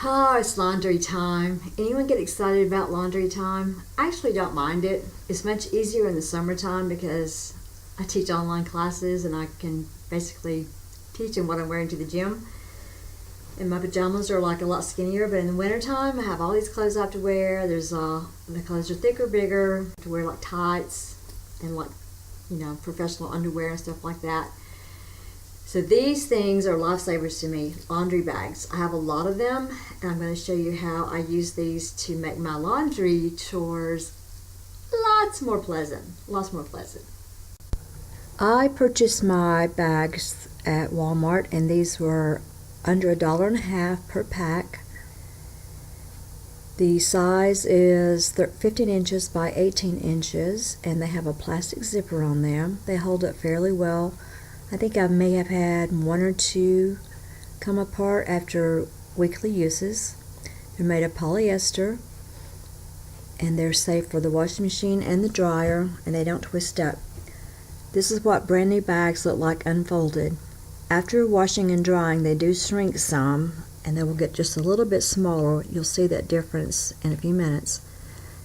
Oh, it's laundry time. Anyone get excited about laundry time? I actually don't mind it. It's much easier in the summertime because I teach online classes and I can basically teach them what I'm wearing to the gym. And my pajamas are like a lot skinnier, but in the wintertime I have all these clothes I have to wear. The clothes are thicker, bigger, to wear like tights and like, professional underwear and stuff like that. So these things are lifesavers to me, laundry bags. I have a lot of them, and I'm going to show you how I use these to make my laundry chores lots more pleasant. I purchased my bags at Walmart, and these were under $1.50 per pack. The size is 15 inches by 18 inches, and they have a plastic zipper on them. They hold up fairly well. I think I may have had one or two come apart after weekly uses. They're made of polyester, and they're safe for the washing machine and the dryer, and they don't twist up. This is what brand new bags look like unfolded. After washing and drying, they do shrink some, and they will get just a little bit smaller. You'll see that difference in a few minutes.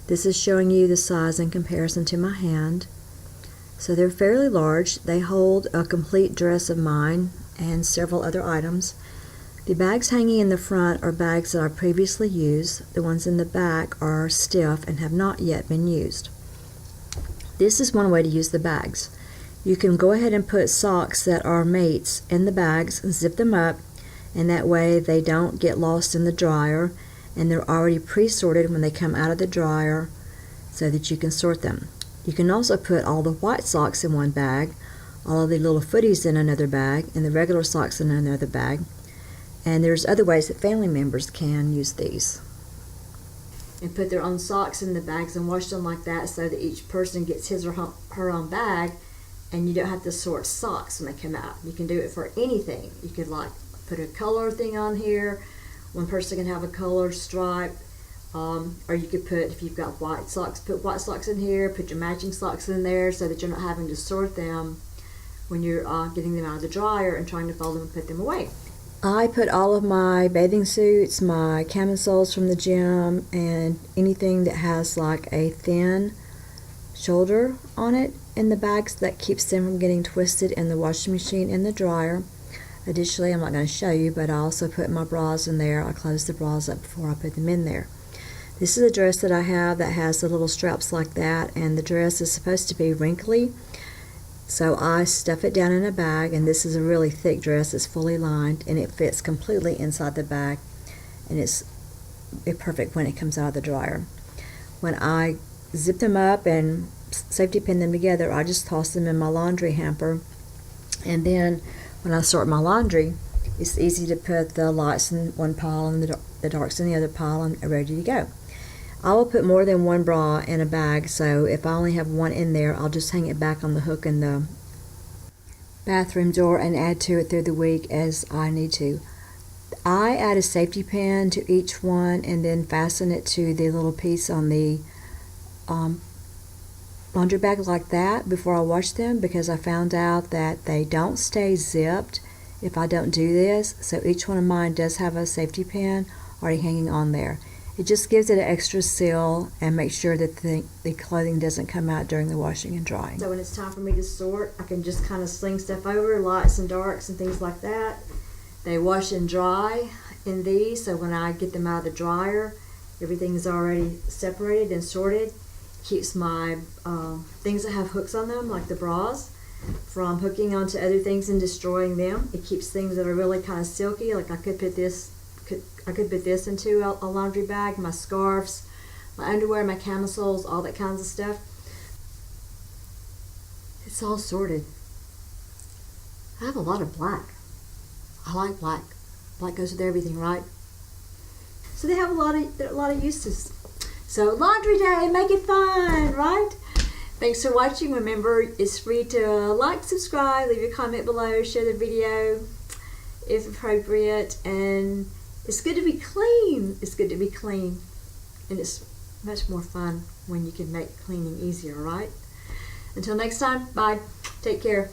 This is showing you the size in comparison to my hand. So they're fairly large. They hold a complete dress of mine and several other items. The bags hanging in the front are bags that I previously used. The ones in the back are stiff and have not yet been used. This is one way to use the bags. You can go ahead and put socks that are mates in the bags and zip them up, and that way they don't get lost in the dryer, and they're already pre-sorted when they come out of the dryer so that you can sort them. You can also put all the white socks in one bag, all of the little footies in another bag, and the regular socks in another bag. And there's other ways that family members can use these. And put their own socks in the bags and wash them like that so that each person gets his or her own bag, and you don't have to sort socks when they come out. You can do it for anything. You could like put a color thing on here. One person can have a color stripe. Or you could put, if you've got white socks, put white socks in here, put your matching socks in there so that you're not having to sort them when you're getting them out of the dryer and trying to fold them and put them away. I put all of my bathing suits, my camisoles from the gym, and anything that has like a thin shoulder on it in the bags that keeps them from getting twisted in the washing machine and the dryer. Additionally, I'm not going to show you, but I also put my bras in there. I close the bras up before I put them in there. This is a dress that I have that has the little straps like that, and the dress is supposed to be wrinkly, so I stuff it down in a bag, and this is a really thick dress. It's fully lined, and it fits completely inside the bag, and it's perfect when it comes out of the dryer. When I zip them up and safety pin them together, I just toss them in my laundry hamper, and then when I sort my laundry, it's easy to put the lights in one pile and the darks in the other pile, and ready to go. I will put more than one bra in a bag, so if I only have one in there, I'll just hang it back on the hook in the bathroom door and add to it through the week as I need to. I add a safety pin to each one and then fasten it to the little piece on the laundry bag like that before I wash them, because I found out that they don't stay zipped if I don't do this. So each one of mine does have a safety pin already hanging on there. It just gives it an extra seal and makes sure that the clothing doesn't come out during the washing and drying. So when it's time for me to sort, I can just kind of sling stuff over, lights and darks and things like that. They wash and dry in these, so when I get them out of the dryer, everything's already separated and sorted. Keeps my things that have hooks on them, like the bras, from hooking onto other things and destroying them. It keeps things that are really kind of silky, like I could put this into a laundry bag, my scarves, my underwear, my camisoles, all that kinds of stuff. It's all sorted. I have a lot of black. I like black. Black goes with everything, right? So they have a lot of uses. So laundry day, make it fun, right? Thanks for watching. Remember, it's free to like, subscribe, leave a comment below, share the video if appropriate, and it's good to be clean. It's good to be clean. And it's much more fun when you can make cleaning easier, right? Until next time, bye. Take care.